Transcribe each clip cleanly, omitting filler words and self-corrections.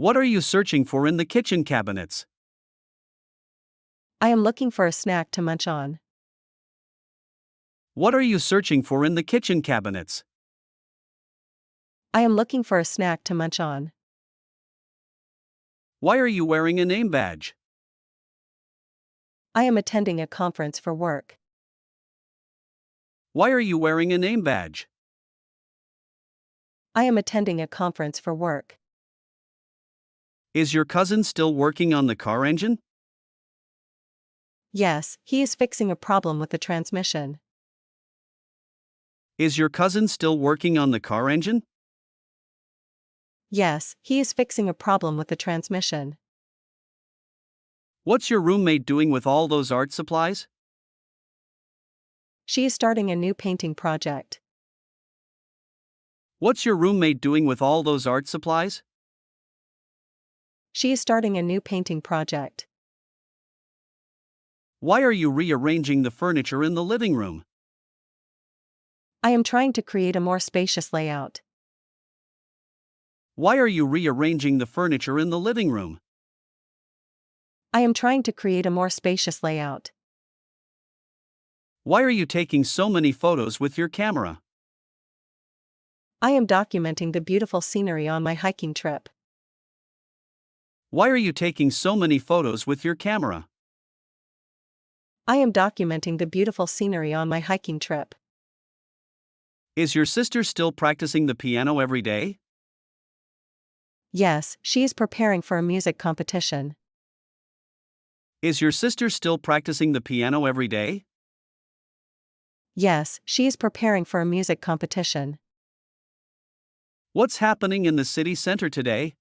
What are you searching for in the kitchen cabinets? I am looking for a snack to munch on. What are you searching for in the kitchen cabinets? I am looking for a snack to munch on. Why are you wearing a name badge? I am attending a conference for work. Why are you wearing a name badge? I am attending a conference for work. Is your cousin still working on the car engine? Yes, he is fixing a problem with the transmission. Is your cousin still working on the car engine? Yes, he is fixing a problem with the transmission. What's your roommate doing with all those art supplies? She is starting a new painting project. What's your roommate doing with all those art supplies? She is starting a new painting project. Why are you rearranging the furniture in the living room? I am trying to create a more spacious layout. Why are you rearranging the furniture in the living room? I am trying to create a more spacious layout. Why are you taking so many photos with your camera? I am documenting the beautiful scenery on my hiking trip. Why are you taking so many photos with your camera? I am documenting the beautiful scenery on my hiking trip. Is your sister still practicing the piano every day? Yes, she is preparing for a music competition. Is your sister still practicing the piano every day? Yes, she is preparing for a music competition. What's happening in the city center today?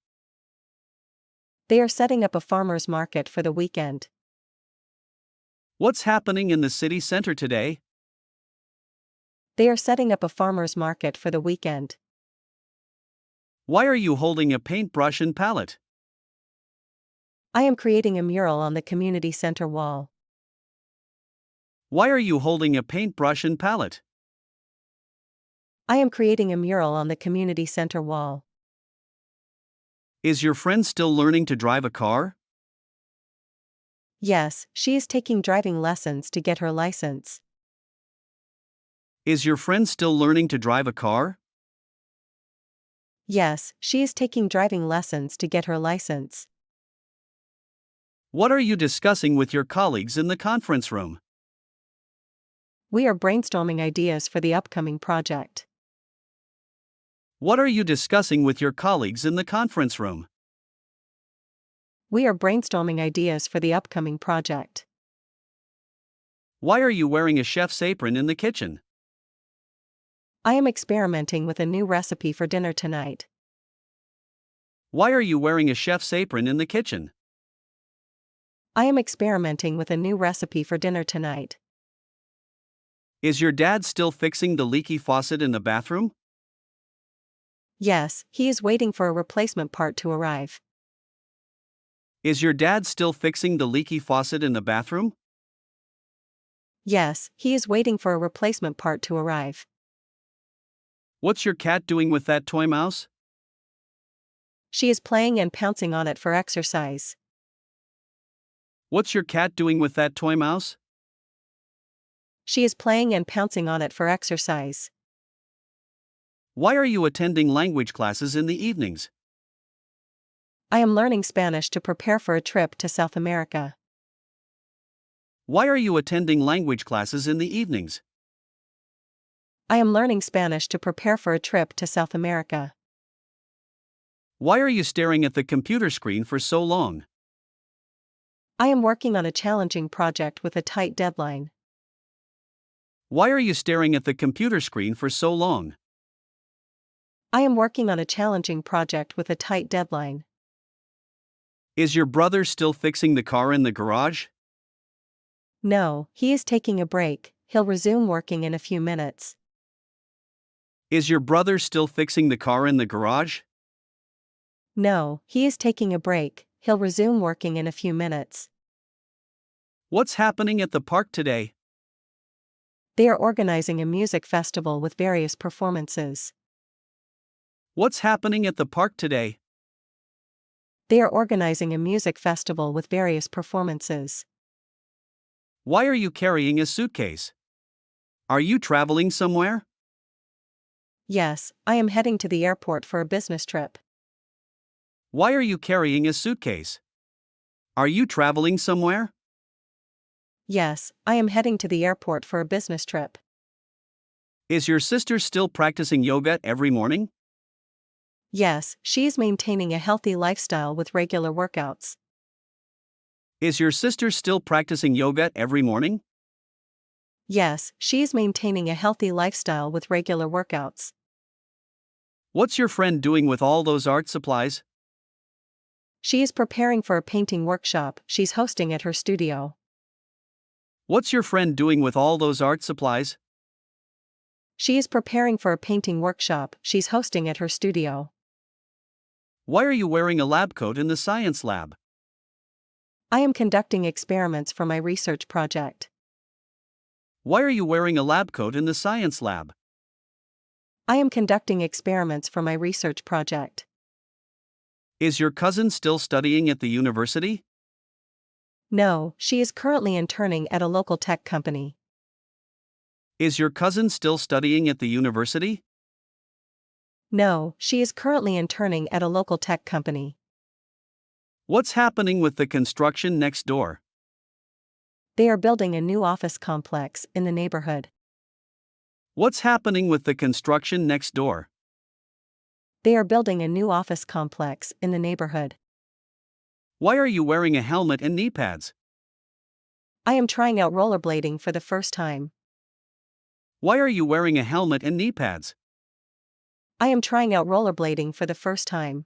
They are setting up a farmer's market for the weekend. What's happening in the city center today? They are setting up a farmer's market for the weekend. Why are you holding a paintbrush and palette? I am creating a mural on the community center wall. Why are you holding a paintbrush and palette? I am creating a mural on the community center wall. Is your friend still learning to drive a car? Yes, she is taking driving lessons to get her license. Is your friend still learning to drive a car? Yes, she is taking driving lessons to get her license. What are you discussing with your colleagues in the conference room? We are brainstorming ideas for the upcoming project. What are you discussing with your colleagues in the conference room? We are brainstorming ideas for the upcoming project. Why are you wearing a chef's apron in the kitchen? I am experimenting with a new recipe for dinner tonight. Why are you wearing a chef's apron in the kitchen? I am experimenting with a new recipe for dinner tonight. Is your dad still fixing the leaky faucet in the bathroom? Yes, he is waiting for a replacement part to arrive. Is your dad still fixing the leaky faucet in the bathroom? Yes, he is waiting for a replacement part to arrive. What's your cat doing with that toy mouse? She is playing and pouncing on it for exercise. What's your cat doing with that toy mouse? She is playing and pouncing on it for exercise. Why are you attending language classes in the evenings? I am learning Spanish to prepare for a trip to South America. Why are you attending language classes in the evenings? I am learning Spanish to prepare for a trip to South America. Why are you staring at the computer screen for so long? I am working on a challenging project with a tight deadline. Why are you staring at the computer screen for so long? I am working on a challenging project with a tight deadline. Is your brother still fixing the car in the garage? No, he is taking a break. He'll resume working in a few minutes. Is your brother still fixing the car in the garage? No, he is taking a break. He'll resume working in a few minutes. What's happening at the park today? They are organizing a music festival with various performances. What's happening at the park today? They are organizing a music festival with various performances. Why are you carrying a suitcase? Are you traveling somewhere? Yes, I am heading to the airport for a business trip. Why are you carrying a suitcase? Are you traveling somewhere? Yes, I am heading to the airport for a business trip. Is your sister still practicing yoga every morning? Yes, she is maintaining a healthy lifestyle with regular workouts. Is your sister still practicing yoga every morning? Yes, she is maintaining a healthy lifestyle with regular workouts. What's your friend doing with all those art supplies? She is preparing for a painting workshop she's hosting at her studio. What's your friend doing with all those art supplies? She is preparing for a painting workshop she's hosting at her studio. Why are you wearing a lab coat in the science lab? I am conducting experiments for my research project. Why are you wearing a lab coat in the science lab? I am conducting experiments for my research project. Is your cousin still studying at the university? No, she is currently interning at a local tech company. Is your cousin still studying at the university? No, she is currently interning at a local tech company. What's happening with the construction next door? They are building a new office complex in the neighborhood. What's happening with the construction next door? They are building a new office complex in the neighborhood. Why are you wearing a helmet and knee pads? I am trying out rollerblading for the first time. Why are you wearing a helmet and knee pads? I am trying out rollerblading for the first time.